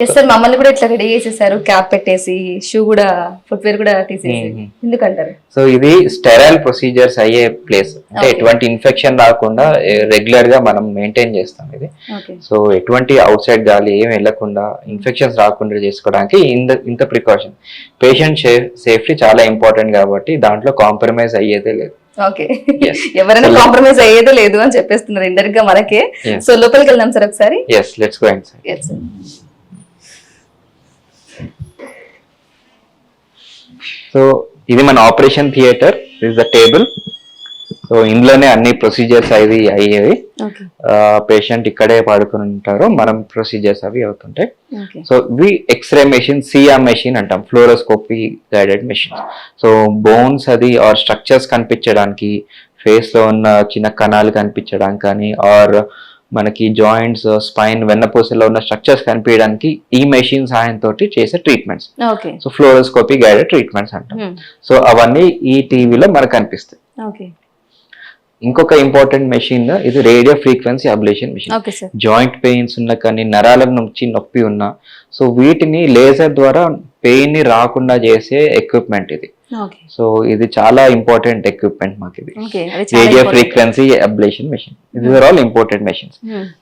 Yes sir, మమ్మల్ని కూడా ఇట్లా రెడీ చేసేసారు, క్యాప్ పెట్టేసి, షూ కూడా, ఫుట్వేర్ కూడా తీసేసి. ఎందుకంటారు? సో ఇది స్టెరైల్ ప్రొసీజర్స్ అయ్యే ప్లేస్, అంటే Okay. ఎటువంటి ఇన్ఫెక్షన్ రాకుండా రెగ్యులర్ గా మనం మెయింటైన్ చేస్తాం ఇది. ఓకే. సో ఎటువంటి అవుట్ సైడ్ గాలి ఏమి వెళ్ళకుండా, ఇన్ఫెక్షన్స్ రాకుండా చేసుకోవడానికి ఇంత ప్రికాషన్. పేషెంట్ సేఫ్టీ చాలా ఇంపార్టెంట్ కాబట్టి దాంట్లో కాంప్రమైజ్ అయ్యేదే లేదు. ఓకే. Yes. ఎవరైనా So, కాంప్రమైజ్ అయ్యేదే లేదు అని చెప్పేస్తున్నారు ఇండైరెక్ట్ గా మనకే. Yes. సో లోపలికి వెళ్దాం సార్ ఒకసారి. Yes, let's go inside. Yes, sir. So ఇది మన operation theatre, is the table. So ఇందులోనే అన్ని ప్రొసీజర్స్ అవి అయ్యేవి. ఓకే. పేషెంట్ ఇక్కడే పడుకుని ఉంటారు, మనం ప్రొసీజర్స్ అవి అవుతుంటాయి. ఓకే. సో ఇవి ఎక్స్రే మెషిన్, సిఆర్ మెషిన్ అంటాం, fluoroscopy guided machine. So bones అది ఆర్ స్ట్రక్చర్స్ కనిపించడానికి, ఫేస్ లో ఉన్న చిన్న కణాలు కనిపించడానికి కానీ, ఆర్ మనకి జాయింట్స్, స్పైన్, వెన్నపూసలో ఉన్న స్ట్రక్చర్స్ కనిపించడానికి ఈ మెషిన్ సహాయంతో చేసే treatments. Okay. So fluoroscopy guided treatments అంటాం. సో అవన్నీ ఈ టీవీలో మనకు కనిపిస్తాయి. ఓకే. ఇంకొక ఇంపార్టెంట్ మెషిన్ ఇది radio frequency ablation machine. Okay sir. Joint pains ఉన్న కానీ, నరాల నుంచి నొప్పి ఉన్నా, సో వీటిని లేజర్ ద్వారా పెయిన్ ని రాకుండా చేసే ఎక్విప్మెంట్ ఇది. ఓకే. సో ఇది చాలా ఇంపార్టెంట్ ఎక్విప్మెంట్ మాకు ఇది, ఓకే. అది చాలా radio important. Frequency ablation machine. ఇది are all important machines.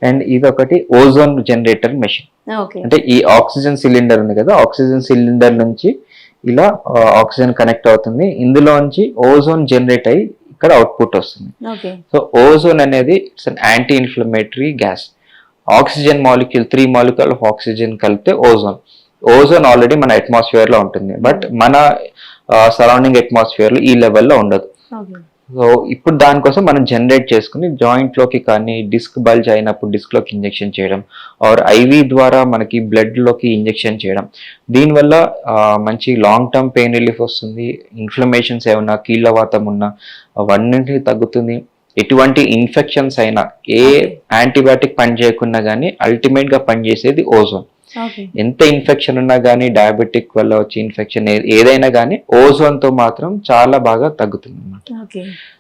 And ఇది ఒకటి ఓజోన్ జనరేటర్ మెషిన్. ఓకే. అంటే ఈ ఆక్సిజన్ సిలిండర్ ఉంది కదా, ఆక్సిజన్ సిలిండర్ నుంచి ఇలా ఆక్సిజన్ కనెక్ట్ అవుతుంది, ఇందులోంచి ఓజోన్ జనరేట్ అయ్యి ఇక్కడ అవుట్పుట్ వస్తుంది. ఓకే. సో ఓజోన్ అనేది it's an anti inflammatory gas. Oxygen molecule, 3 molecule of oxygen కలిపితే ఓజోన్. ఓజోన్ ఆల్రెడీ మన అట్మాస్ఫియర్ లో ఉంటుంది, బట్ మన సరౌండింగ్ అట్మాస్ఫియర్ లో ఈ లెవెల్లో ఉండదు. ఓకే. సో ఇప్పుడు దానికోసం మనం జనరేట్ చేసుకుని జాయింట్ లోకి కానీ, డిస్క్ బల్జ్ అయినప్పుడు డిస్క్ లోకి ఇంజెక్షన్ చేయడం, ఆర్ ఐవి ద్వారా మనకి బ్లడ్ లోకి ఇంజెక్షన్ చేయడం. దీనివల్ల మంచి లాంగ్ టర్మ్ పెయిన్ రిలీఫ్ వస్తుంది. ఇన్ఫ్లమేషన్స్ ఏమన్నా, కీళ్ళవాతం ఉన్నా అవన్నీ తగ్గుతుంది. ఎటువంటి ఇన్ఫెక్షన్స్ అయినా, ఏ యాంటీబయాటిక్ పని చేయకున్నా కానీ అల్టిమేట్ గా పనిచేసేది ఓజోన్. ఓకే. ఎంత ఇన్ఫెక్షన్ ఉన్నా కానీ, డయాబెటిక్ వల్ల వచ్చే ఇన్ఫెక్షన్ ఏదైనా కానీ ఓజోన్ తో మాత్రం చాలా బాగా తగ్గుతుంది అన్నమాట. ఓకే.